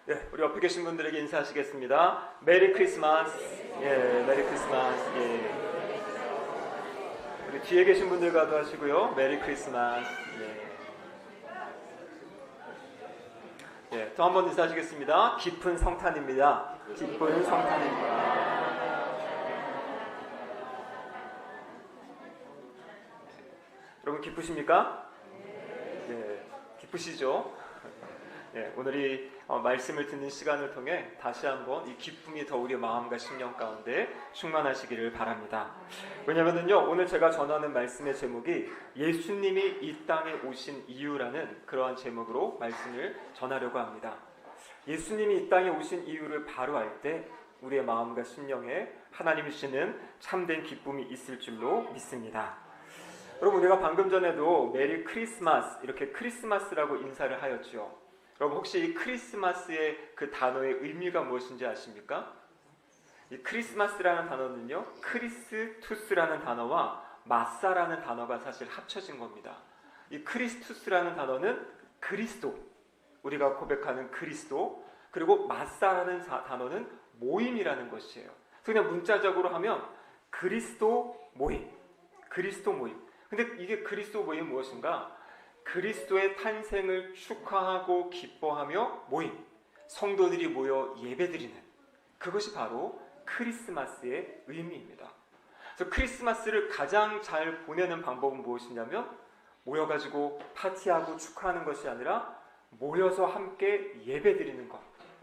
예, 우리 옆에 계신 분들에게 인사하시겠습니다. 메리 크리스마스. 예, 메리 크리스마스. 예. 우리 뒤에 계신 분들과도 하시고요. 메리 크리스마스. 예. 예, 또 한 번 인사하시겠습니다. 깊은 성탄입니다. 깊은 성탄입니다. 여러분 기쁘십니까? 예, 기쁘시죠? 예, 오늘 말씀을 듣는 시간을 통해 다시 한번 이 기쁨이 더 우리의 마음과 심령 가운데 충만하시기를 바랍니다. 왜냐하면요, 오늘 제가 전하는 말씀의 제목이 예수님이 이 땅에 오신 이유라는 그러한 제목으로 말씀을 전하려고 합니다. 예수님이 이 땅에 오신 이유를 바로 알 때 우리의 마음과 심령에 하나님이 주시는 참된 기쁨이 있을 줄로 믿습니다. 여러분, 우리가 방금 전에도 메리 크리스마스, 이렇게 크리스마스라고 인사를 하였죠. 여러분, 혹시 이 크리스마스의 그 단어의 의미가 무엇인지 아십니까? 이 크리스마스라는 단어는요, 크리스투스라는 단어와 마사라는 단어가 사실 합쳐진 겁니다. 이 크리스투스라는 단어는 그리스도, 우리가 고백하는 그리스도, 그리고 마사라는 단어는 모임이라는 것이에요. 그래서 그냥 문자적으로 하면 그리스도 모임, 그리스도 모임. 근데 이게 그리스도 모임이 무엇인가? 그리스도의 탄생을 축하하고 기뻐하며 모임, 성도들이 모여 예배드리는, 그것이 바로 크리스마스의 의미입니다. 그래서 크리스마스를 가장 잘 보내는 방법은 무엇이냐면 모여가지고 파티하고 축하하는 것이 아니라 모여서 함께 예배드리는 것,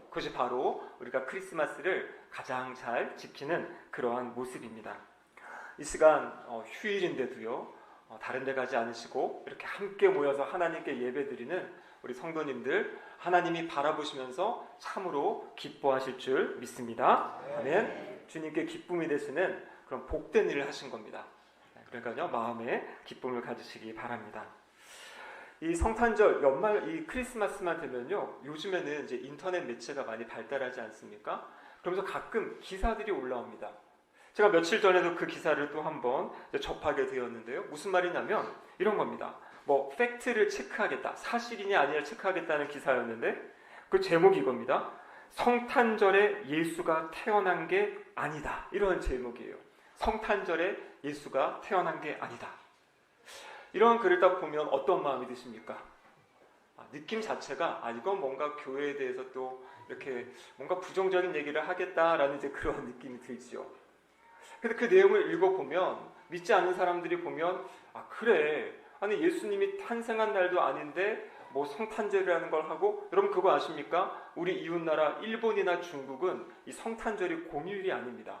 그것이 바로 우리가 크리스마스를 가장 잘 지키는 그러한 모습입니다. 이 시간 휴일인데도요, 다른 데 가지 않으시고 이렇게 함께 모여서 하나님께 예배드리는 우리 성도님들, 하나님이 바라보시면서 참으로 기뻐하실 줄 믿습니다. 아멘. 주님께 기쁨이 되시는 그런 복된 일을 하신 겁니다. 그러니까요, 마음에 기쁨을 가지시기 바랍니다. 이 성탄절, 연말, 이 크리스마스만 되면요, 요즘에는 이제 인터넷 매체가 많이 발달하지 않습니까? 그러면서 가끔 기사들이 올라옵니다. 제가 며칠 전에도 그 기사를 또 한번 접하게 되었는데요. 무슨 말이냐면 이런 겁니다. 뭐 팩트를 체크하겠다, 사실이냐 아니냐 체크하겠다는 기사였는데 그 제목이 이겁니다. 성탄절에 예수가 태어난 게 아니다, 이런 제목이에요. 성탄절에 예수가 태어난 게 아니다. 이런 글을 딱 보면 어떤 마음이 드십니까? 느낌 자체가 이건 뭔가 교회에 대해서 또 이렇게 뭔가 부정적인 얘기를 하겠다라는 이제 그런 느낌이 들지요. 근데 그 내용을 읽어보면, 믿지 않는 사람들이 보면, 그래, 아니 예수님이 탄생한 날도 아닌데 뭐 성탄절이라는 걸 하고, 여러분 그거 아십니까? 우리 이웃나라 일본이나 중국은 이 성탄절이 공휴일이 아닙니다.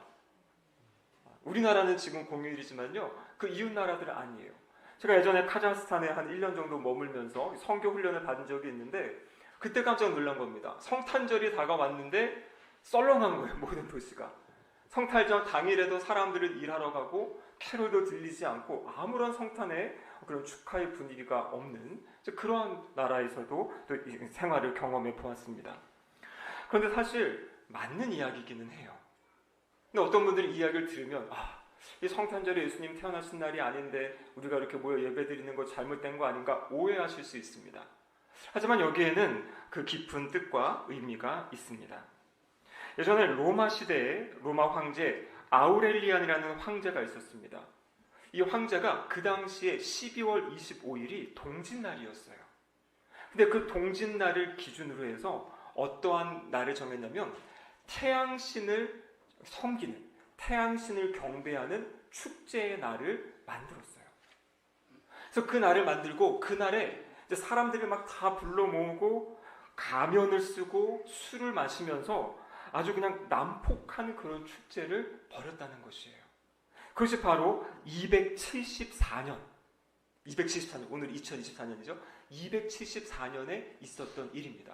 우리나라는 지금 공휴일이지만요, 그 이웃나라들은 아니에요. 제가 예전에 카자흐스탄에 한 1년 정도 머물면서 선교 훈련을 받은 적이 있는데 그때 깜짝 놀란 겁니다. 성탄절이 다가왔는데 썰렁한 거예요, 모든 도시가. 성탄절 당일에도 사람들은 일하러 가고 캐롤도 들리지 않고 아무런 성탄의 그런 축하의 분위기가 없는 그러한 나라에서도 또 이 생활을 경험해 보았습니다. 그런데 사실 맞는 이야기이기는 해요. 근데 어떤 분들이 이야기를 들으면 이 성탄절에 예수님 태어나신 날이 아닌데 우리가 이렇게 모여 예배드리는 거 잘못된 거 아닌가 오해하실 수 있습니다. 하지만 여기에는 그 깊은 뜻과 의미가 있습니다. 예전에 로마 시대에 로마 황제 아우렐리안이라는 황제가 있었습니다. 이 황제가 그 당시에 12월 25일이 동짓날이었어요. 근데 그 동짓날을 기준으로 해서 어떠한 날을 정했냐면 태양신을 섬기는, 태양신을 경배하는 축제의 날을 만들었어요. 그래서 그 날을 만들고 그날에 이제 사람들이 막 다 불러 모으고 가면을 쓰고 술을 마시면서 아주 그냥 난폭한 그런 축제를 벌였다는 것이에요. 그것이 바로 274년, 오늘 2024년이죠. 274년에 있었던 일입니다.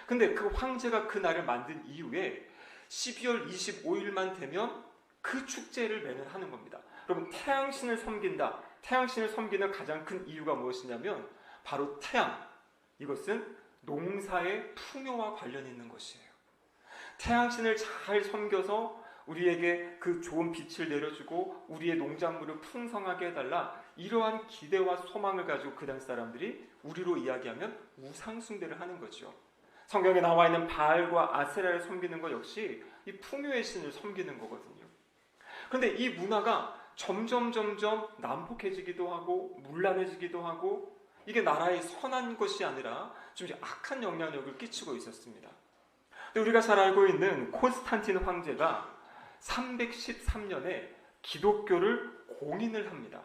근데 그 황제가 그 날을 만든 이후에 12월 25일만 되면 그 축제를 매년 하는 겁니다. 여러분, 태양신을 섬긴다. 태양신을 섬기는 가장 큰 이유가 무엇이냐면 바로 태양. 이것은 농사의 풍요와 관련이 있는 것이에요. 태양신을 잘 섬겨서 우리에게 그 좋은 빛을 내려주고 우리의 농작물을 풍성하게 해달라, 이러한 기대와 소망을 가지고 그 당시 사람들이 우리로 이야기하면 우상숭배를 하는 거죠. 성경에 나와 있는 바알과 아세라를 섬기는 것 역시 이 풍요의 신을 섬기는 거거든요. 그런데 이 문화가 점점 난폭해지기도 하고 문란해지기도 하고 이게 나라의 선한 것이 아니라 좀 악한 영향력을 끼치고 있었습니다. 근데 우리가 잘 알고 있는 콘스탄틴 황제가 313년에 기독교를 공인을 합니다.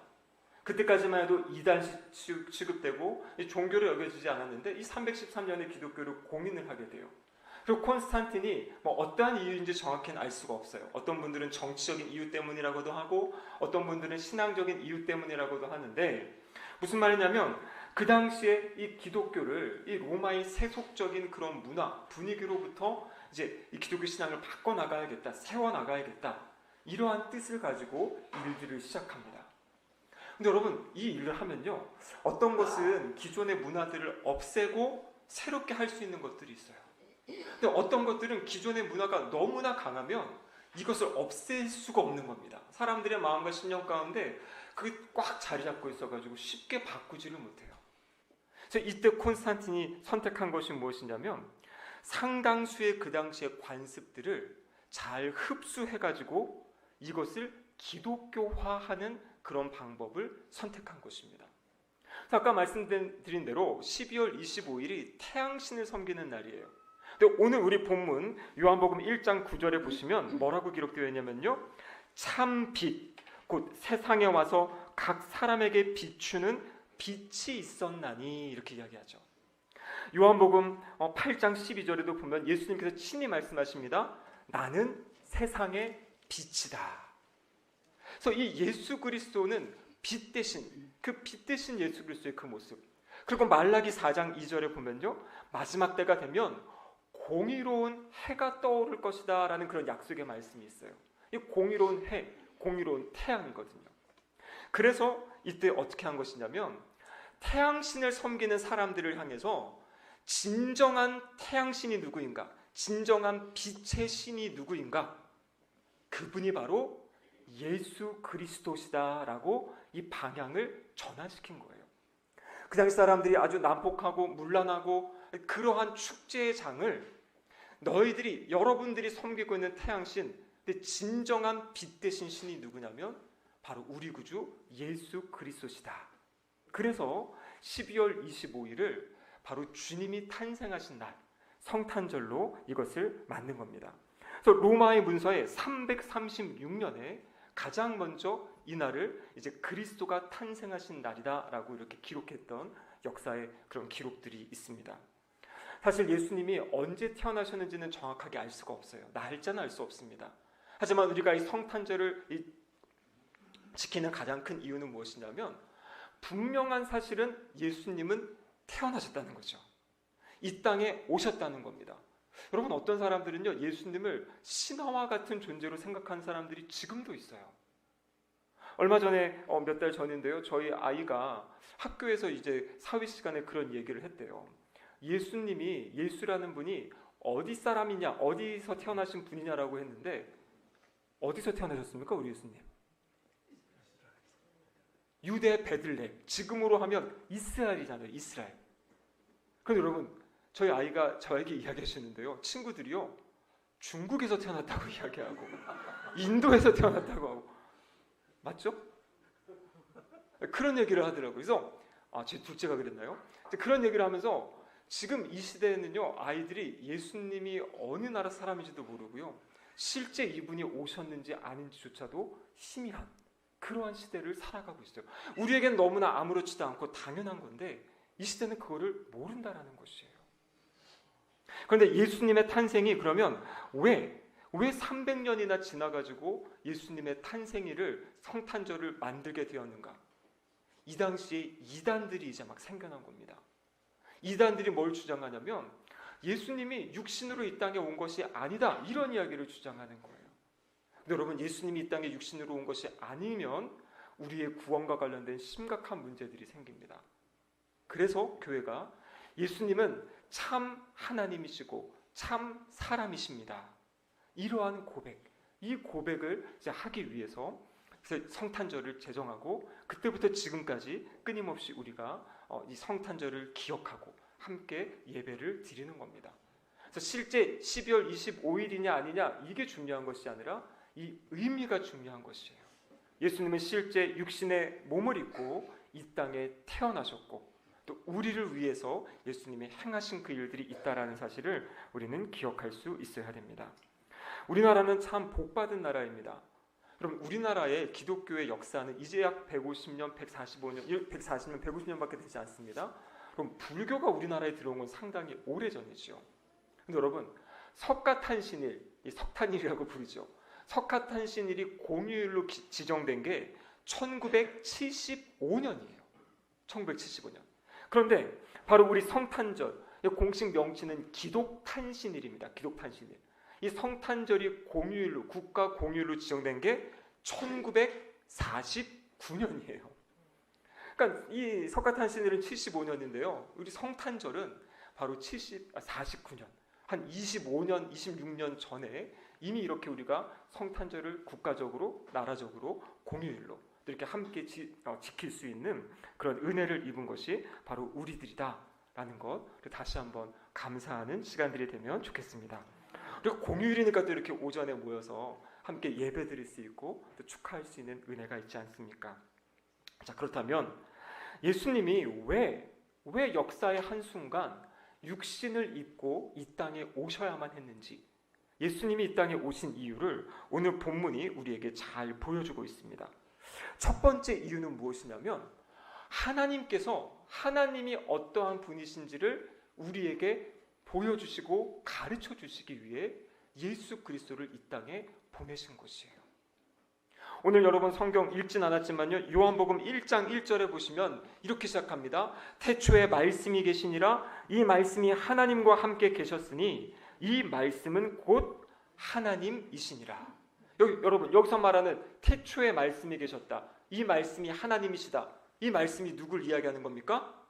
그때까지만 해도 이단 취급되고 종교로 여겨지지 않았는데 이 313년에 기독교를 공인을 하게 돼요. 그리고 콘스탄틴이 어떠한 이유인지 정확히는 알 수가 없어요. 어떤 분들은 정치적인 이유 때문이라고도 하고 어떤 분들은 신앙적인 이유 때문이라고도 하는데 무슨 말이냐면 그 당시에 이 기독교를 이 로마의 세속적인 그런 문화 분위기로부터 이제 이 기독교 신앙을 바꿔 나가야겠다, 세워 나가야겠다 이러한 뜻을 가지고 일들을 시작합니다. 근데 여러분 이 일을 하면요 어떤 것은 기존의 문화들을 없애고 새롭게 할 수 있는 것들이 있어요. 근데 어떤 것들은 기존의 문화가 너무나 강하면 이것을 없앨 수가 없는 겁니다. 사람들의 마음과 신념 가운데 그게 꽉 자리 잡고 있어가지고 쉽게 바꾸지를 못해요. 그래서 이때 콘스탄틴이 선택한 것이 무엇이냐면 상당수의 그 당시의 관습들을 잘 흡수해가지고 이것을 기독교화하는 그런 방법을 선택한 것입니다. 아까 말씀드린 대로 12월 25일이 태양신을 섬기는 날이에요. 근데 오늘 우리 본문 요한복음 1장 9절에 보시면 뭐라고 기록되어 있냐면요. 참 빛, 곧 세상에 와서 각 사람에게 비추는 빛이 있었나니 이렇게 이야기하죠. 요한복음 8장 12절에도 보면 예수님께서 친히 말씀하십니다. 나는 세상의 빛이다. 그래서 이 예수 그리스도는 빛 대신 그 빛 대신 예수 그리스도의 그 모습. 그리고 말라기 4장 2절에 보면요. 마지막 때가 되면 공의로운 해가 떠오를 것이다 라는 그런 약속의 말씀이 있어요. 이 공의로운 해, 공의로운 태양이거든요. 그래서 이때 어떻게 한 것이냐면 태양신을 섬기는 사람들을 향해서 진정한 태양신이 누구인가? 진정한 빛의 신이 누구인가? 그분이 바로 예수 그리스도시다라고 이 방향을 전환시킨 거예요. 그 당시 사람들이 아주 난폭하고 문란하고 그러한 축제의 장을 너희들이 여러분들이 섬기고 있는 태양신, 근데 진정한 빛 대신 신이 누구냐면 바로 우리 구주 예수 그리스도시다. 그래서 12월 25일을 바로 주님이 탄생하신 날 성탄절로 이것을 만든 겁니다. 그래서 로마의 문서에 336년에 가장 먼저 이 날을 이제 그리스도가 탄생하신 날이다라고 이렇게 기록했던 역사의 그런 기록들이 있습니다. 사실 예수님이 언제 태어나셨는지는 정확하게 알 수가 없어요. 날짜는 알 수 없습니다. 하지만 우리가 이 성탄절을 지키는 가장 큰 이유는 무엇이냐면 분명한 사실은 예수님은 태어나셨다는 거죠. 이 땅에 오셨다는 겁니다. 여러분 어떤 사람들은요 예수님을 신화와 같은 존재로 생각하는 사람들이 지금도 있어요. 얼마 전에 몇 달 전인데요 저희 아이가 학교에서 이제 사회 시간에 그런 얘기를 했대요. 예수님이 예수라는 분이 어디 사람이냐 어디서 태어나신 분이냐라고 했는데 어디서 태어나셨습니까 우리 예수님? 유대 베들레헴, 지금으로 하면 이스라엘이잖아요. 이스라엘. 그런데 여러분 저희 아이가 저에게 이야기하시는데요 친구들이요 중국에서 태어났다고 이야기하고 인도에서 태어났다고 하고 맞죠? 그런 얘기를 하더라고요. 그래서 제 둘째가 그랬나요? 그런 얘기를 하면서 지금 이 시대에는요 아이들이 예수님이 어느 나라 사람인지도 모르고요 실제 이분이 오셨는지 아닌지조차도 희미한 그러한 시대를 살아가고 있어요. 우리에겐 너무나 아무렇지도 않고 당연한 건데 이 시대는 그거를 모른다라는 것이에요. 그런데 예수님의 탄생이 그러면 왜 300년이나 지나가지고 예수님의 탄생일을 성탄절을 만들게 되었는가? 이 당시에 이단들이 이제 막 생겨난 겁니다. 이단들이 뭘 주장하냐면 예수님이 육신으로 이 땅에 온 것이 아니다 이런 이야기를 주장하는 거예요. 근데 여러분 예수님이 이 땅에 육신으로 온 것이 아니면 우리의 구원과 관련된 심각한 문제들이 생깁니다. 그래서 교회가 예수님은 참 하나님이시고 참 사람이십니다. 이러한 고백, 이 고백을 이제 하기 위해서 성탄절을 제정하고 그때부터 지금까지 끊임없이 우리가 이 성탄절을 기억하고 함께 예배를 드리는 겁니다. 그래서 실제 12월 25일이냐 아니냐 이게 중요한 것이 아니라 이 의미가 중요한 것이에요. 예수님은 실제 육신의 몸을 입고 이 땅에 태어나셨고 또 우리를 위해서 예수님이 행하신 그 일들이 있다라는 사실을 우리는 기억할 수 있어야 됩니다. 우리나라는 참 복받은 나라입니다. 그럼 우리나라의 기독교의 역사는 이제 약 150년, 140년, 150년밖에 되지 않습니다. 그럼 불교가 우리나라에 들어온 건 상당히 오래전이죠. 근데 여러분, 석가탄신일, 이 석탄일이라고 부르죠. 석가탄신일이 공휴일로 지정된 게 1975년이에요. 1975년. 그런데 바로 우리 성탄절, 공식 명칭은 기독탄신일입니다. 기독탄신일. 이 성탄절이 공휴일로, 국가 공휴일로 지정된 게 1949년이에요. 그러니까 이 석가탄신일은 75년인데요. 우리 성탄절은 바로 49년, 한 25년, 26년 전에 이미 이렇게 우리가 성탄절을 국가적으로, 나라적으로 공휴일로 이렇게 함께 지킬 수 있는 그런 은혜를 입은 것이 바로 우리들이다라는 것, 다시 한번 감사하는 시간들이 되면 좋겠습니다. 그리고 공휴일이니까 또 이렇게 오전에 모여서 함께 예배 드릴 수 있고 또 축하할 수 있는 은혜가 있지 않습니까? 자, 그렇다면 예수님이 왜 역사의 한순간 육신을 입고 이 땅에 오셔야만 했는지, 예수님이 이 땅에 오신 이유를 오늘 본문이 우리에게 잘 보여주고 있습니다. 첫 번째 이유는 무엇이냐면 하나님이 어떠한 분이신지를 우리에게 보여주시고 가르쳐 주시기 위해 예수 그리스도를 이 땅에 보내신 것이에요. 오늘 여러분 성경 읽진 않았지만요, 요한복음 1장 1절에 보시면 이렇게 시작합니다. 태초에 말씀이 계시니라. 이 말씀이 하나님과 함께 계셨으니 이 말씀은 곧 하나님이시니라. 여러분, 여기서 말하는 태초에 말씀이 계셨다, 이 말씀이 하나님이시다, 이 말씀이 누굴 이야기하는 겁니까?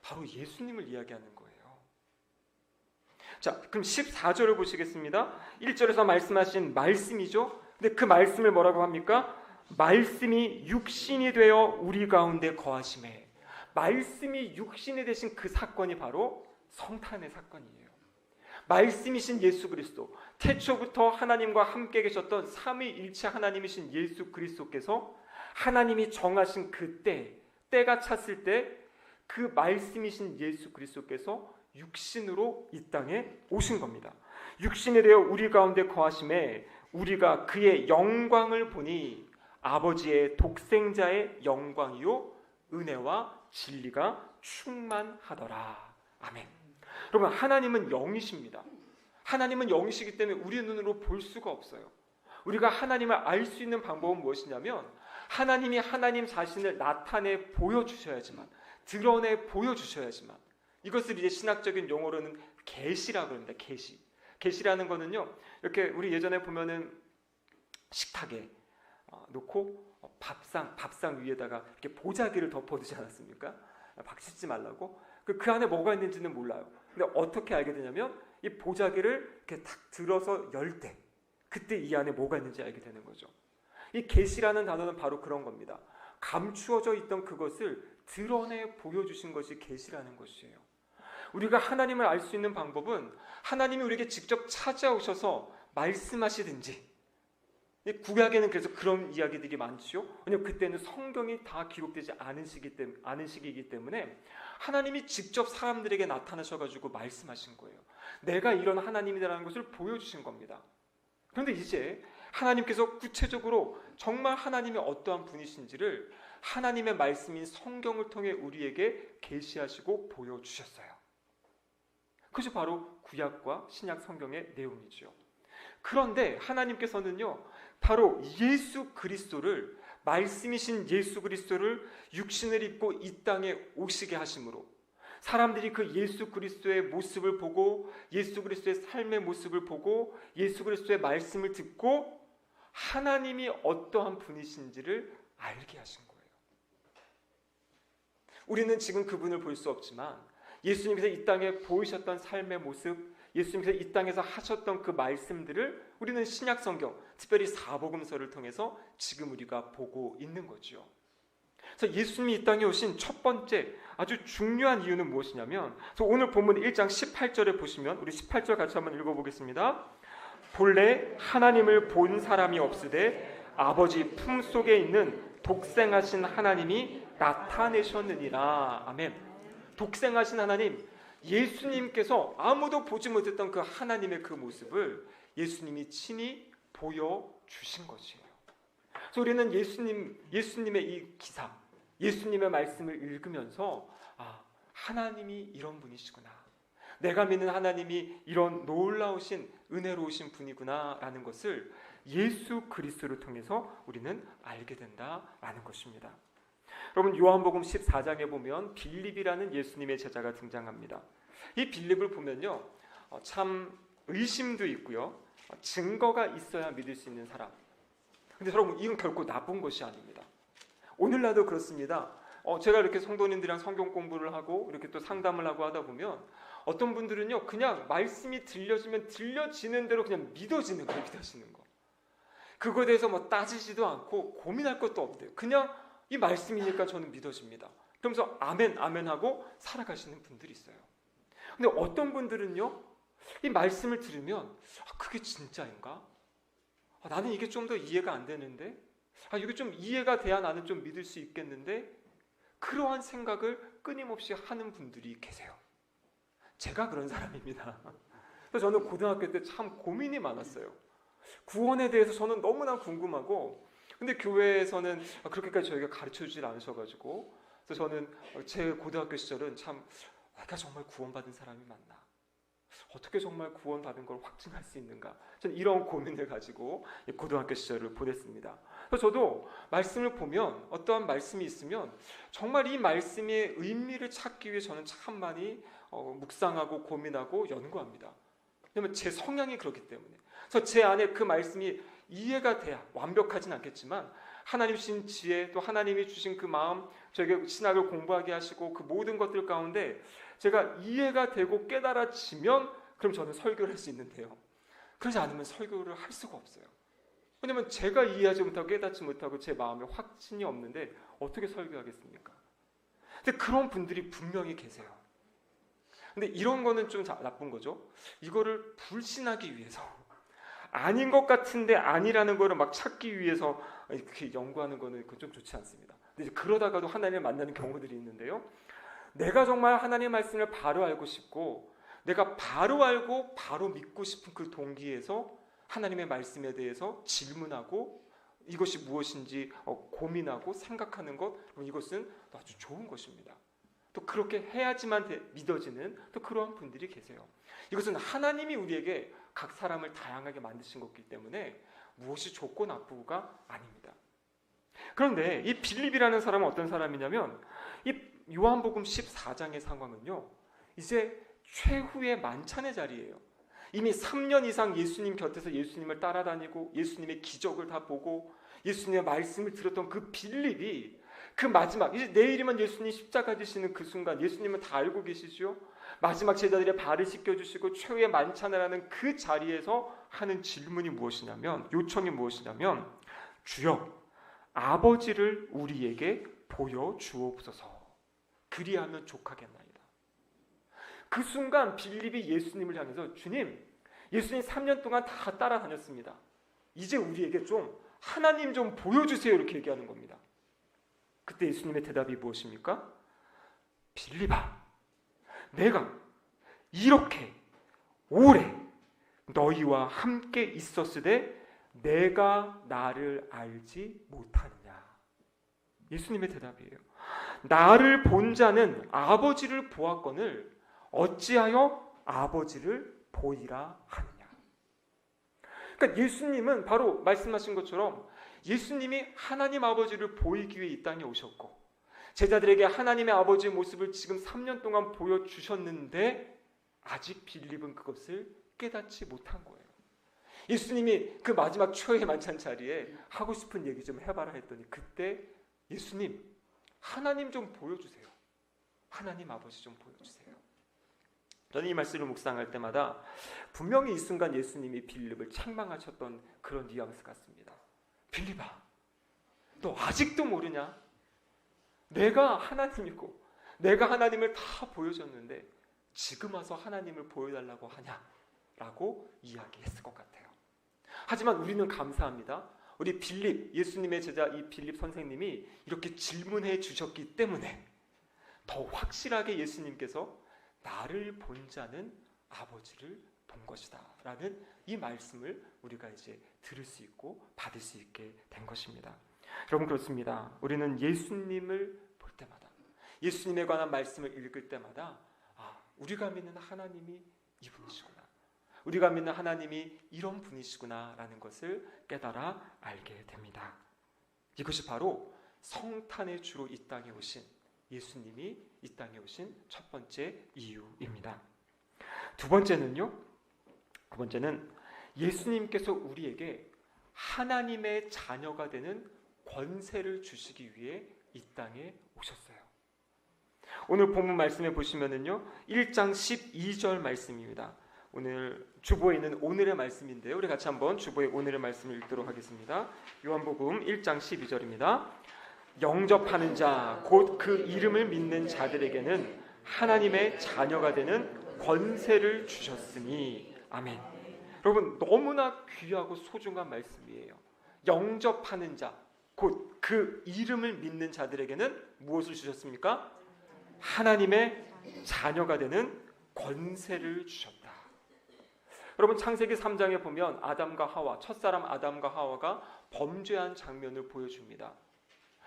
바로 예수님을 이야기하는 거예요. 자, 그럼 14절을 보시겠습니다. 1절에서 말씀하신 말씀이죠. 근데 그 말씀을 뭐라고 합니까? 말씀이 육신이 되어 우리 가운데 거하심에. 말씀이 육신이 되신 그 사건이 바로 성탄의 사건이에요. 말씀이신 예수 그리스도, 태초부터 하나님과 함께 계셨던 삼위일체 하나님이신 예수 그리스도께서 하나님이 정하신 그 때가 찼을 때 그 말씀이신 예수 그리스도께서 육신으로 이 땅에 오신 겁니다. 육신이 되어 우리 가운데 거하심에 우리가 그의 영광을 보니 아버지의 독생자의 영광이요 은혜와 진리가 충만하더라. 아멘. 여러분, 하나님은 영이십니다. 하나님은 영이시기 때문에 우리의 눈으로 볼 수가 없어요. 우리가 하나님을 알 수 있는 방법은 무엇이냐면 하나님이 하나님 자신을 나타내 보여주셔야지만, 드러내 보여주셔야지만, 이것을 이제 신학적인 용어로는 계시라고 합니다. 계시라는 거는요, 이렇게 우리 예전에 보면은 식탁에 놓고 밥상 위에다가 이렇게 보자기를 덮어두지 않았습니까? 밥 씻지 말라고. 그 안에 뭐가 있는지는 몰라요. 근데 어떻게 알게 되냐면 이 보자기를 이렇게 탁 들어서 열 때, 그때 이 안에 뭐가 있는지 알게 되는 거죠. 이 계시라는 단어는 바로 그런 겁니다. 감추어져 있던 그것을 드러내 보여주신 것이 계시라는 것이에요. 우리가 하나님을 알 수 있는 방법은 하나님이 우리에게 직접 찾아오셔서 말씀하시든지, 구약에는 그래서 그런 이야기들이 많죠. 왜냐하면 그때는 성경이 다 기록되지 않은 시기이기 때문에 하나님이 직접 사람들에게 나타나셔가지고 말씀하신 거예요. 내가 이런 하나님이라는 것을 보여주신 겁니다. 그런데 이제 하나님께서 구체적으로 정말 하나님이 어떠한 분이신지를 하나님의 말씀인 성경을 통해 우리에게 계시하시고 보여주셨어요. 그것이 바로 구약과 신약 성경의 내용이죠. 그런데 하나님께서는요, 바로 예수 그리스도를, 말씀이신 예수 그리스도를 육신을 입고 이 땅에 오시게 하심으로 사람들이 그 예수 그리스도의 모습을 보고, 예수 그리스도의 삶의 모습을 보고, 예수 그리스도의 말씀을 듣고 하나님이 어떠한 분이신지를 알게 하신 거예요. 우리는 지금 그분을 볼 수 없지만 예수님께서 이 땅에 보이셨던 삶의 모습, 예수님께서 이 땅에서 하셨던 그 말씀들을 우리는 신약 성경, 특별히 사복음서를 통해서 지금 우리가 보고 있는 거죠. 그래서 예수님이 이 땅에 오신 첫 번째 아주 중요한 이유는 무엇이냐면, 그래서 오늘 본문 1장 18절에 보시면 우리 18절 같이 한번 읽어보겠습니다. 본래 하나님을 본 사람이 없으되 아버지 품속에 있는 독생하신 하나님이 나타내셨느니라. 아멘. 독생하신 하나님, 예수님께서 아무도 보지 못했던 그 하나님의 그 모습을 예수님이 친히 보여주신 것이에요. 그래서 우리는 예수님의 이 기사, 예수님의 말씀을 읽으면서 하나님이 이런 분이시구나, 내가 믿는 하나님이 이런 놀라우신 은혜로우신 분이구나 라는 것을 예수 그리스도를 통해서 우리는 알게 된다라는 것입니다. 여러분, 요한복음 14장에 보면 빌립이라는 예수님의 제자가 등장합니다. 이 빌립을 보면요, 참 의심도 있고요, 증거가 있어야 믿을 수 있는 사람. 근데 여러분, 이건 결코 나쁜 것이 아닙니다. 오늘날도 그렇습니다. 제가 이렇게 성도님들이랑 성경 공부를 하고 이렇게 또 상담을 하고 하다 보면 어떤 분들은요, 그냥 말씀이 들려지면 들려지는 대로 그냥 믿어지는 거예요. 믿어지는 거. 그거에 대해서 뭐 따지지도 않고 고민할 것도 없대요. 그냥 이 말씀이니까 저는 믿어집니다. 그러면서 아멘 아멘 하고 살아가시는 분들이 있어요. 근데 어떤 분들은요, 이 말씀을 들으면 그게 진짜인가? 나는 이게 좀 더 이해가 안 되는데, 이게 좀 이해가 돼야 나는 좀 믿을 수 있겠는데, 그러한 생각을 끊임없이 하는 분들이 계세요. 제가 그런 사람입니다. 그래서 저는 고등학교 때 참 고민이 많았어요. 구원에 대해서 저는 너무나 궁금하고, 근데 교회에서는 그렇게까지 저희가 가르쳐주질 않으셔가지고, 그래서 저는 제 고등학교 시절은 참, 내가 정말 구원받은 사람이 맞나? 어떻게 정말 구원받은 걸 확증할 수 있는가? 저는 이런 고민을 가지고 고등학교 시절을 보냈습니다. 그래서 저도 말씀을 보면, 어떠한 말씀이 있으면 정말 이 말씀의 의미를 찾기 위해 저는 참 많이 묵상하고 고민하고 연구합니다. 왜냐하면 제 성향이 그렇기 때문에. 그래서 제 안에 그 말씀이 이해가 돼야, 완벽하진 않겠지만 하나님 주신 지혜, 또 하나님이 주신 그 마음, 저에게 신학을 공부하게 하시고 그 모든 것들 가운데 제가 이해가 되고 깨달아지면 그럼 저는 설교를 할 수 있는데요, 그러지 않으면 설교를 할 수가 없어요. 왜냐하면 제가 이해하지 못하고 깨닫지 못하고 제 마음에 확신이 없는데 어떻게 설교하겠습니까? 근데 그런 분들이 분명히 계세요. 근데 이런 거는 좀 나쁜 거죠. 이거를 불신하기 위해서, 아닌 것 같은데 아니라는 거를 막 찾기 위해서 이렇게 연구하는 거는 그건 좀 좋지 않습니다. 근데 이제 그러다가도 하나님을 만나는 경우들이 있는데요, 내가 정말 하나님의 말씀을 바로 알고 싶고 내가 바로 알고 바로 믿고 싶은 그 동기에서 하나님의 말씀에 대해서 질문하고 이것이 무엇인지 고민하고 생각하는 것, 이것은 아주 좋은 것입니다. 또 그렇게 해야지만 믿어지는 또 그러한 분들이 계세요. 이것은 하나님이 우리에게 각 사람을 다양하게 만드신 것이기 때문에 무엇이 좋고 나쁘고가 아닙니다. 그런데 이 빌립이라는 사람은 어떤 사람이냐면, 이 요한복음 14장의 상황은요, 이제 최후의 만찬의 자리예요. 이미 3년 이상 예수님 곁에서 예수님을 따라다니고 예수님의 기적을 다 보고 예수님의 말씀을 들었던 그 빌립이 그 마지막, 이제 내일이면 예수님 십자가 지시는 그 순간, 예수님은 다 알고 계시죠. 마지막 제자들의 발을 씻겨주시고 최후의 만찬을 하는 그 자리에서 하는 질문이 무엇이냐면, 요청이 무엇이냐면, 주여 아버지를 우리에게 보여주옵소서, 그리하면 족하겠나이다. 그 순간 빌립이 예수님을 향해서, 주님, 예수님 3년 동안 다 따라다녔습니다. 이제 우리에게 좀 하나님 좀 보여주세요, 이렇게 얘기하는 겁니다. 그때 예수님의 대답이 무엇입니까? 빌립아, 내가 이렇게 오래 너희와 함께 있었으되 내가 나를 알지 못하느냐. 예수님의 대답이에요. 나를 본 자는 아버지를 보았거늘 어찌하여 아버지를 보이라 하느냐. 그러니까 예수님은 바로 말씀하신 것처럼 예수님이 하나님 아버지를 보이기 위해 이 땅에 오셨고 제자들에게 하나님의 아버지의 모습을 지금 3년 동안 보여주셨는데 아직 빌립은 그것을 깨닫지 못한 거예요. 예수님이 그 마지막 최후의 만찬 자리에 하고 싶은 얘기 좀 해봐라 했더니 그때 예수님, 하나님 좀 보여주세요. 하나님 아버지 좀 보여주세요. 저는 이 말씀을 묵상할 때마다 분명히 이 순간 예수님이 빌립을 책망하셨던 그런 뉘앙스 같습니다. 빌립아, 너 아직도 모르냐? 내가 하나님이고 내가 하나님을 다 보여줬는데 지금 와서 하나님을 보여달라고 하냐라고 이야기했을 것 같아요. 하지만 우리는 감사합니다. 우리 빌립, 예수님의 제자 이 빌립 선생님이 이렇게 질문해 주셨기 때문에 더 확실하게 예수님께서 나를 본 자는 아버지를 본 것이다 라는 이 말씀을 우리가 이제 들을 수 있고 받을 수 있게 된 것입니다. 여러분, 그렇습니다. 우리는 예수님을 볼 때마다, 예수님에 관한 말씀을 읽을 때마다 우리가 믿는 하나님이 이분이시구나, 우리가 믿는 하나님이 이런 분이시구나 라는 것을 깨달아 알게 됩니다. 이것이 바로 성탄의 주로 이 땅에 오신 예수님이 이 땅에 오신 첫 번째 이유입니다. 두 번째는 예수님께서 우리에게 하나님의 자녀가 되는 권세를 주시기 위해 이 땅에 오셨어요. 오늘 본문 말씀에 보시면은요, 1장 12절 말씀입니다. 오늘 주보에 있는 오늘의 말씀인데요, 우리 같이 한번 주보의 오늘의 말씀을 읽도록 하겠습니다. 요한복음 1장 12절입니다. 영접하는 자, 곧 그 이름을 믿는 자들에게는 하나님의 자녀가 되는 권세를 주셨으니. 아멘. 여러분, 너무나 귀하고 소중한 말씀이에요. 영접하는 자, 곧 그 이름을 믿는 자들에게는 무엇을 주셨습니까? 하나님의 자녀가 되는 권세를 주셨다. 여러분, 창세기 3장에 보면 아담과 하와, 첫사람 아담과 하와가 범죄한 장면을 보여줍니다.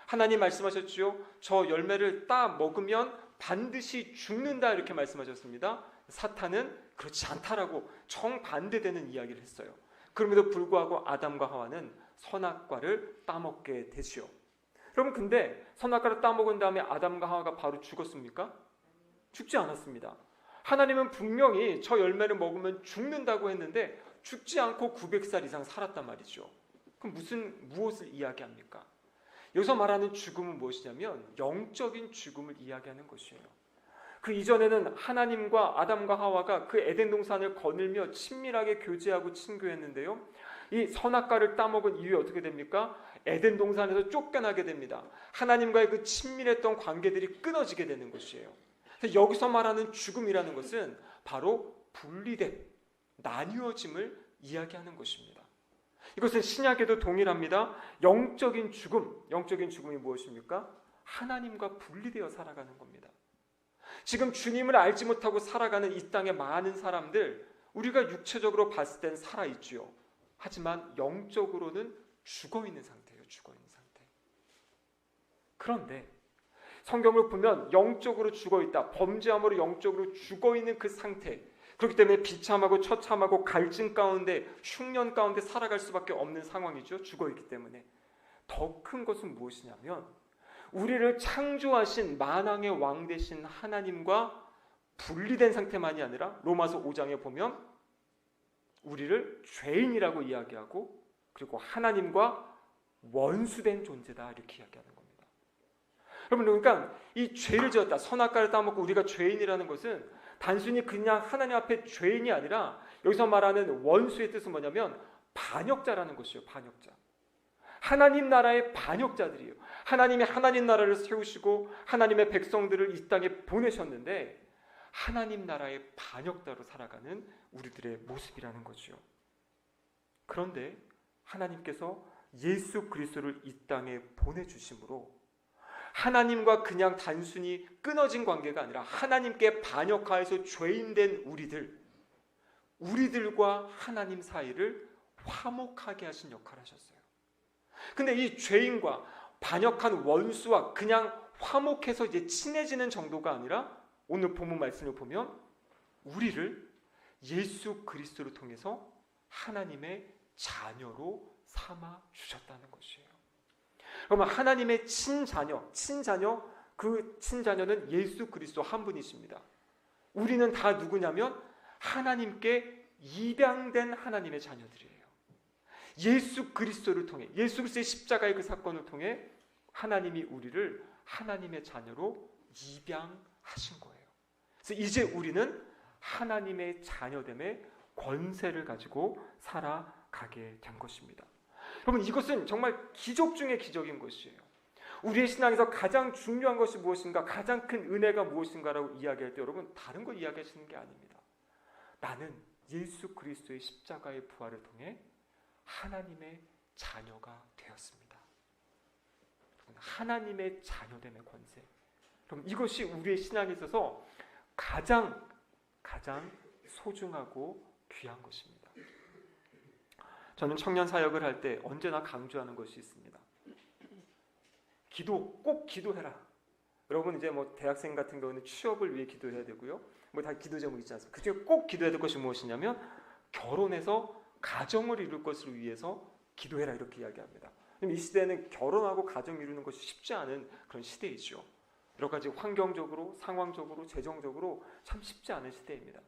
하나님 말씀하셨죠. 저 열매를 따 먹으면 반드시 죽는다, 이렇게 말씀하셨습니다. 사탄은 그렇지 않다라고 정반대되는 이야기를 했어요. 그럼에도 불구하고 아담과 하와는 선악과를 따먹게 되지요. 여러분, 근데 선악과를 따먹은 다음에 아담과 하와가 바로 죽었습니까? 죽지 않았습니다. 하나님은 분명히 저 열매를 먹으면 죽는다고 했는데 죽지 않고 900살 이상 살았단 말이죠. 그럼 무엇을 이야기합니까? 여기서 말하는 죽음은 무엇이냐면 영적인 죽음을 이야기하는 것이에요. 그 이전에는 하나님과 아담과 하와가 그 에덴 동산을 거닐며 친밀하게 교제하고 친교했는데요, 이 선악과를 따먹은 이후에 어떻게 됩니까? 에덴 동산에서 쫓겨나게 됩니다. 하나님과의 그 친밀했던 관계들이 끊어지게 되는 것이에요. 그래서 여기서 말하는 죽음이라는 것은 바로 분리됨, 나뉘어짐을 이야기하는 것입니다. 이것은 신약에도 동일합니다. 영적인 죽음이 무엇입니까? 하나님과 분리되어 살아가는 겁니다. 지금 주님을 알지 못하고 살아가는 이 땅의 많은 사람들, 우리가 육체적으로 봤을 땐 살아있지요. 하지만 영적으로는 죽어있는 상태예요. 죽어있는 상태. 그런데 성경을 보면 영적으로 죽어있다, 범죄함으로 영적으로 죽어있는 그 상태, 그렇기 때문에 비참하고 처참하고 갈증 가운데, 흉년 가운데 살아갈 수밖에 없는 상황이죠. 죽어있기 때문에. 더 큰 것은 무엇이냐면 우리를 창조하신 만왕의 왕 되신 하나님과 분리된 상태만이 아니라 로마서 5장에 보면 우리를 죄인이라고 이야기하고, 그리고 하나님과 원수된 존재다, 이렇게 이야기하는 겁니다. 여러분, 그러니까 이 죄를 지었다, 선악과를 따먹고 우리가 죄인이라는 것은 단순히 그냥 하나님 앞에 죄인이 아니라 여기서 말하는 원수의 뜻은 뭐냐면 반역자라는 것이에요. 반역자. 하나님 나라의 반역자들이에요. 하나님이 하나님 나라를 세우시고 하나님의 백성들을 이 땅에 보내셨는데 하나님 나라의 반역자로 살아가는 우리들의 모습이라는 거죠. 그런데 하나님께서 예수 그리스도를 이 땅에 보내주심으로 하나님과 그냥 단순히 끊어진 관계가 아니라 하나님께 반역하여서 죄인된 우리들과 하나님 사이를 화목하게 하신 역할을 하셨어요. 근데 이 죄인과 반역한 원수와 그냥 화목해서 이제 친해지는 정도가 아니라 오늘 본문 말씀을 보면 우리를 예수 그리스도를 통해서 하나님의 자녀로 삼아 주셨다는 것이에요. 그러면 하나님의 친자녀, 그 친자녀는 예수 그리스도 한 분이십니다. 우리는 다 누구냐면 하나님께 입양된 하나님의 자녀들이에요. 예수 그리스도를 통해, 예수 그리스도의 십자가의 그 사건을 통해 하나님이 우리를 하나님의 자녀로 입양하신 거예요. 그래서 이제 우리는 하나님의 자녀됨의 권세를 가지고 살아가게 된 것입니다. 여러분, 이것은 정말 기적 중의 기적인 것이에요. 우리의 신앙에서 가장 중요한 것이 무엇인가, 가장 큰 은혜가 무엇인가라고 이야기할 때 여러분 다른 걸 이야기하시는 게 아닙니다. 나는 예수 그리스도의 십자가의 부활을 통해 하나님의 자녀가 되었습니다. 하나님의 자녀됨의 권세. 그럼 이것이 우리의 신앙에 있어서 가장 소중하고 귀한 것입니다. 저는 청년 사역을 할 때 언제나 강조하는 것이 있습니다. 기도, 꼭 기도해라. 여러분 이제 뭐 대학생 같은 경우는 취업을 위해 기도해야 되고요. 뭐 다 기도 제목 있지 않습니까? 그중에 꼭 기도해야 될 것이 무엇이냐면 결혼해서 가정을 이룰 것을 위해서 기도해라 이렇게 이야기합니다. 이 시대는 결혼하고 가정 이루는 것이 쉽지 않은 그런 시대이죠. 여러 가지 환경적으로, 상황적으로, 재정적으로 참 쉽지 않은 시대입니다.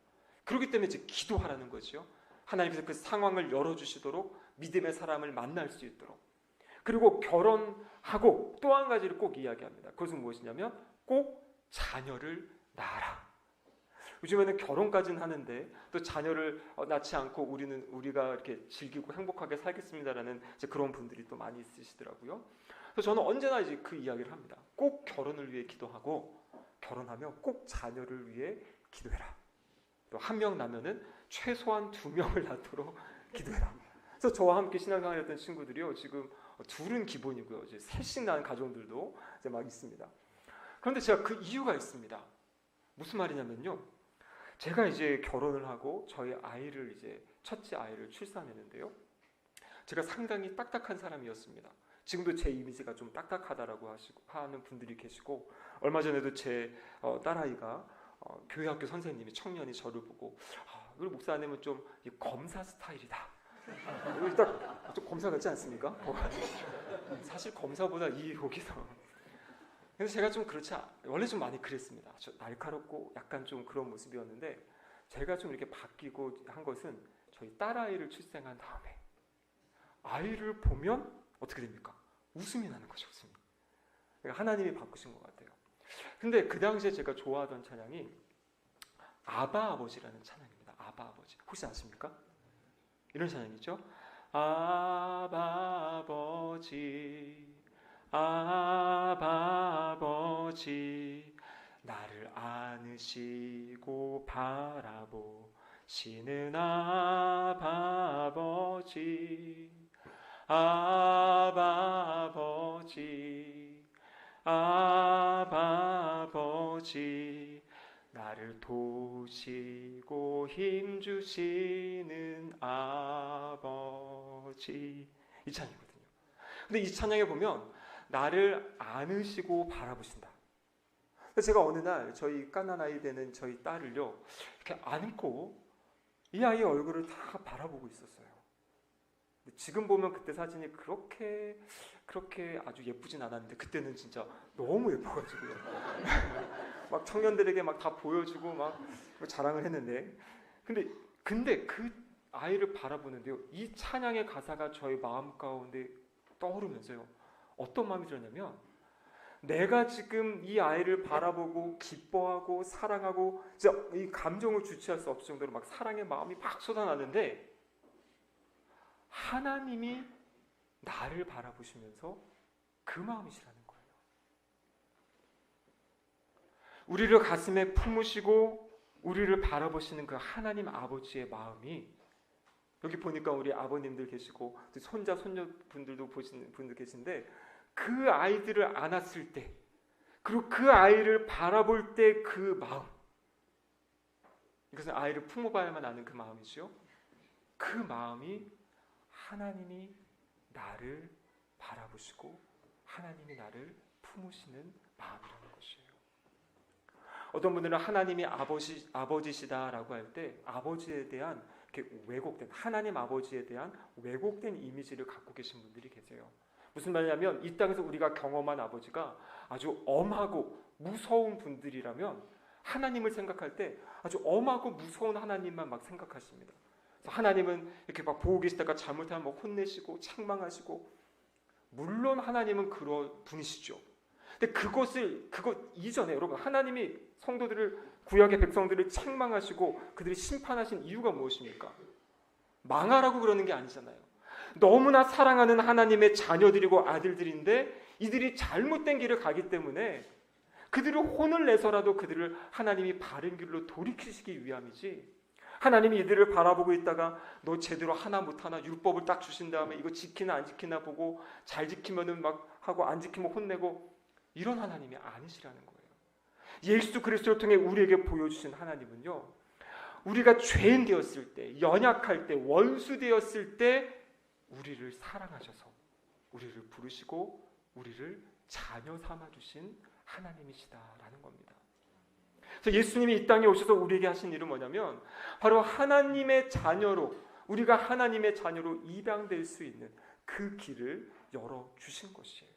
그렇기 때문에 이제 기도하라는 거죠. 하나님께서 그 상황을 열어주시도록 믿음의 사람을 만날 수 있도록. 그리고 결혼하고 또 한 가지를 꼭 이야기합니다. 그것은 무엇이냐면 꼭 자녀를 낳아라. 요즘에는 결혼까지는 하는데 또 자녀를 낳지 않고 우리가 이렇게 즐기고 행복하게 살겠습니다라는 이제 그런 분들이 또 많이 있으시더라고요. 그래서 저는 언제나 이제 그 이야기를 합니다. 꼭 결혼을 위해 기도하고 결혼하면 꼭 자녀를 위해 기도해라. 또 한 명 낳으면은 최소한 2명을 낳도록 기도해라. 그래서 저와 함께 신앙생활했던 친구들이요, 지금 둘은 기본이고요, 이제 셋씩 낳은 가정들도 이제 막 있습니다. 그런데 제가 그 이유가 있습니다. 무슨 말이냐면요, 제가 이제 결혼을 하고 저희 아이를 이제 첫째 아이를 출산했는데요, 제가 상당히 딱딱한 사람이었습니다. 지금도 제 이미지가 좀 딱딱하다라고 하는 분들이 계시고, 얼마 전에도 제 딸아이가 교회학교 선생님이 청년이 저를 보고 우리 목사님은 좀 검사 스타일이다. 딱 좀 검사 같지 않습니까? 사실 검사보다 여기 더. 그래서 제가 좀 원래 좀 많이 그랬습니다. 날카롭고 약간 좀 그런 모습이었는데 제가 좀 이렇게 바뀌고 한 것은 저희 딸아이를 출생한 다음에 아이를 보면 어떻게 됩니까? 웃음이 나는 거죠. 웃음이. 그러니까 하나님이 바꾸신 것 같아요. 근데 그 당시에 제가 좋아하던 찬양이 아바 아버지라는 찬양입니다. 아바 아버지. 혹시 아십니까? 이런 찬양이죠. 아바 아버지, 아바 아버지, 나를 안으시고 바라보시는 아바 아버지, 아바 아버지, 아바 아버지, 나를 도우시고 힘주시는 아버지. 이 찬양이거든요. 근데 이 찬양에 보면 나를 안으시고 바라보신다. 그래서 제가 어느 날 저희 갓난아이 되는 저희 딸을요, 이렇게 안고 이 아이의 얼굴을 다 바라보고 있었어요. 지금 보면 그때 사진이 그렇게 아주 예쁘진 않았는데 그때는 진짜 너무 예뻐가지고요. 막 청년들에게 막 다 보여주고 막 자랑을 했는데, 근데 그 아이를 바라보는데요, 이 찬양의 가사가 저의 마음 가운데 떠오르면서요, 어떤 마음이 들었냐면, 내가 지금 이 아이를 바라보고 기뻐하고 사랑하고 진짜 이 감정을 주체할 수 없을 정도로 막 사랑의 마음이 막 쏟아나는데, 하나님이 나를 바라보시면서 그 마음이시라는 거예요. 우리를 가슴에 품으시고 우리를 바라보시는 그 하나님 아버지의 마음이, 여기 보니까 우리 아버님들 계시고 손자 손녀분들도 보시는 분들 계신데, 그 아이들을 안았을 때, 그리고 그 아이를 바라볼 때 그 마음, 이것은 아이를 품어봐야만 아는 그 마음이죠. 그 마음이 하나님이 나를 바라보시고 하나님이 나를 품으시는 마음이라는 것이에요. 어떤 분들은 하나님이 아버지시다라고 할 때 아버지에 대한 왜곡된, 하나님 아버지에 대한 왜곡된 이미지를 갖고 계신 분들이 계세요. 무슨 말이냐면, 이 땅에서 우리가 경험한 아버지가 아주 엄하고 무서운 분들이라면 하나님을 생각할 때 아주 엄하고 무서운 하나님만 막 생각하십니다. 하나님은 이렇게 막 보고 계시다가 잘못하면 막 혼내시고 책망하시고, 물론 하나님은 그런 분이시죠. 근데 그것 이전에 여러분, 하나님이 성도들을, 구약의 백성들을 책망하시고 그들을 심판하신 이유가 무엇입니까? 망하라고 그러는 게 아니잖아요. 너무나 사랑하는 하나님의 자녀들이고 아들들인데 이들이 잘못된 길을 가기 때문에 그들을 혼을 내서라도 그들을 하나님이 바른 길로 돌이키시기 위함이지, 하나님이 이들을 바라보고 있다가 너 제대로 하나 못하나 율법을 딱 주신 다음에 이거 지키나 안 지키나 보고 잘 지키면은 막 하고 안 지키면 혼내고, 이런 하나님이 아니시라는 거예요. 예수 그리스도를 통해 우리에게 보여주신 하나님은요, 우리가 죄인 되었을 때, 연약할 때, 원수 되었을 때 우리를 사랑하셔서 우리를 부르시고 우리를 자녀 삼아 주신 하나님이시다라는 겁니다. 그래서 예수님이 이 땅에 오셔서 우리에게 하신 일은 뭐냐면 바로 하나님의 자녀로, 우리가 하나님의 자녀로 입양될 수 있는 그 길을 열어주신 것이에요.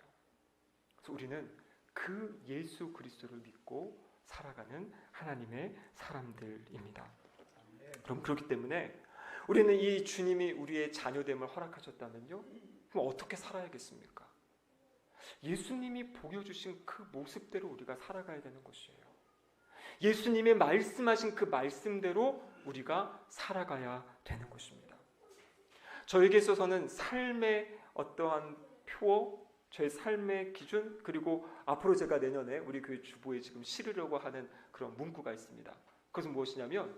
그래서 우리는 그 예수 그리스도를 믿고 살아가는 하나님의 사람들입니다. 그럼 그렇기 때문에 우리는 이 주님이 우리의 자녀됨을 허락하셨다면요, 그럼 어떻게 살아야겠습니까? 예수님이 보여주신 그 모습대로 우리가 살아가야 되는 것이에요. 예수님이 말씀하신 그 말씀대로 우리가 살아가야 되는 것입니다. 저에게 있어서는 삶의 어떠한 표어, 저의 삶의 기준, 그리고 앞으로 제가 내년에 우리 교회 주보에 지금 실으려고 하는 그런 문구가 있습니다. 그것은 무엇이냐면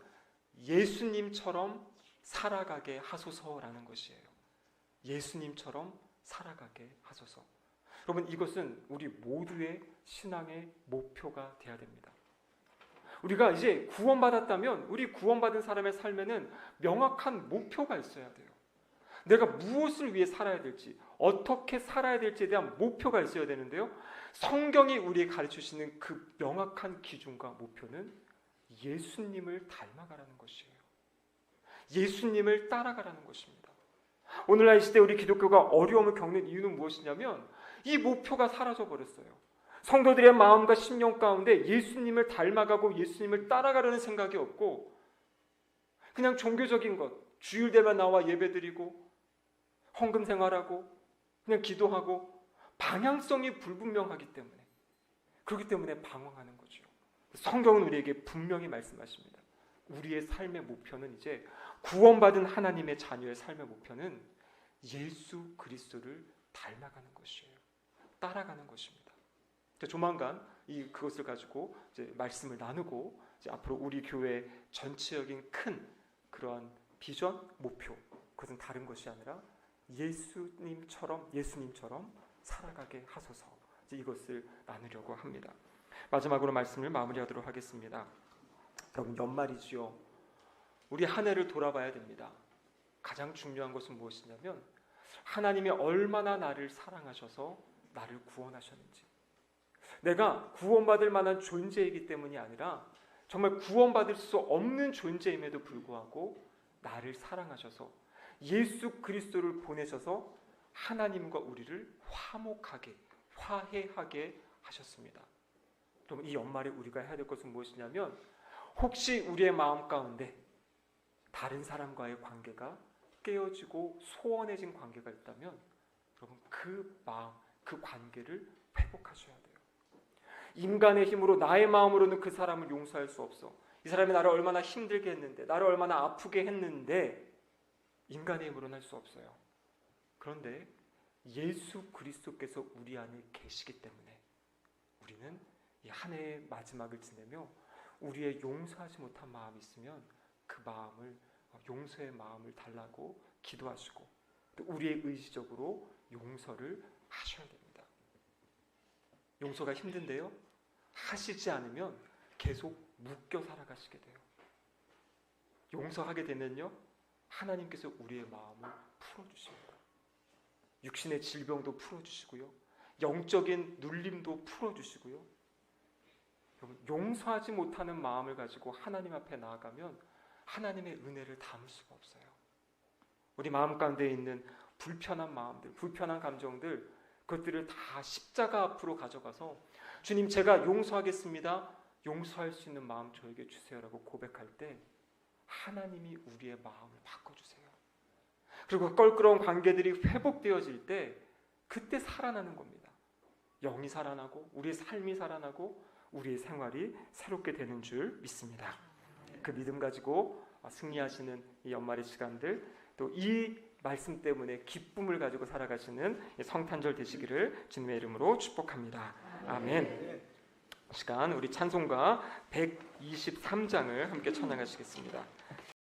예수님처럼 살아가게 하소서라는 것이에요. 예수님처럼 살아가게 하소서. 여러분, 이것은 우리 모두의 신앙의 목표가 되어야 됩니다. 우리가 이제 구원받았다면 우리 구원받은 사람의 삶에는 명확한 목표가 있어야 돼요. 내가 무엇을 위해 살아야 될지, 어떻게 살아야 될지에 대한 목표가 있어야 되는데요, 성경이 우리에게 가르치시는 그 명확한 기준과 목표는 예수님을 닮아가라는 것이에요. 예수님을 따라가라는 것입니다. 오늘날 이 시대 우리 기독교가 어려움을 겪는 이유는 무엇이냐면 이 목표가 사라져 버렸어요. 성도들의 마음과 심령 가운데 예수님을 닮아가고 예수님을 따라가려는 생각이 없고, 그냥 종교적인 것, 주일 되면 나와 예배드리고 헌금 생활하고 그냥 기도하고, 방향성이 불분명하기 때문에, 그렇기 때문에 방황하는 거죠. 성경은 우리에게 분명히 말씀하십니다. 우리의 삶의 목표는, 이제 구원받은 하나님의 자녀의 삶의 목표는 예수 그리스도를 닮아가는 것이에요. 따라가는 것입니다. 조만간 그것을 가지고 이제 말씀을 나누고, 이제 앞으로 우리 교회 전체적인 큰 그러한 비전, 목표, 그것은 다른 것이 아니라 예수님처럼 살아가게 하소서, 이제 이것을 나누려고 합니다. 마지막으로 말씀을 마무리하도록 하겠습니다. 여러분, 연말이지요. 우리 한 해를 돌아봐야 됩니다. 가장 중요한 것은 무엇이냐면 하나님이 얼마나 나를 사랑하셔서 나를 구원하셨는지, 내가 구원받을 만한 존재이기 때문이 아니라 정말 구원받을 수 없는 존재임에도 불구하고 나를 사랑하셔서 예수 그리스도를 보내셔서 하나님과 우리를 화해하게 하셨습니다. 그럼 이 연말에 우리가 해야 될 것은 무엇이냐면, 혹시 우리의 마음 가운데 다른 사람과의 관계가 깨어지고 소원해진 관계가 있다면 여러분, 그 마음, 그 관계를 회복하셔야 돼요. 인간의 힘으로, 나의 마음으로는 그 사람을 용서할 수 없어. 이 사람이 나를 얼마나 힘들게 했는데, 나를 얼마나 아프게 했는데 인간의 힘으로는 할 수 없어요. 그런데 예수 그리스도께서 우리 안에 계시기 때문에 우리는 이 한 해의 마지막을 지내며 우리의 용서하지 못한 마음이 있으면 그 마음을, 용서의 마음을 달라고 기도하시고, 또 우리의 의지적으로 용서를 하셔야 됩니다. 용서가 힘든데요, 하시지 않으면 계속 묶여 살아가시게 돼요. 용서하게 되면요, 하나님께서 우리의 마음을 풀어주십니다. 육신의 질병도 풀어주시고요, 영적인 눌림도 풀어주시고요. 용서하지 못하는 마음을 가지고 하나님 앞에 나아가면 하나님의 은혜를 담을 수가 없어요. 우리 마음 가운데 있는 불편한 마음들, 불편한 감정들, 그것들을 다 십자가 앞으로 가져가서 주님, 제가 용서하겠습니다, 용서할 수 있는 마음 저에게 주세요라고 고백할 때 하나님이 우리의 마음을 바꿔주세요. 그리고 껄끄러운 관계들이 회복되어질 때 그때 살아나는 겁니다. 영이 살아나고 우리의 삶이 살아나고 우리의 생활이 새롭게 되는 줄 믿습니다. 그 믿음 가지고 승리하시는 이 연말의 시간들, 또 이 말씀 때문에 기쁨을 가지고 살아가시는 성탄절 되시기를 주님의 이름으로 축복합니다. 아멘. 시간 우리 찬송가 123장을 함께 찬양하시겠습니다.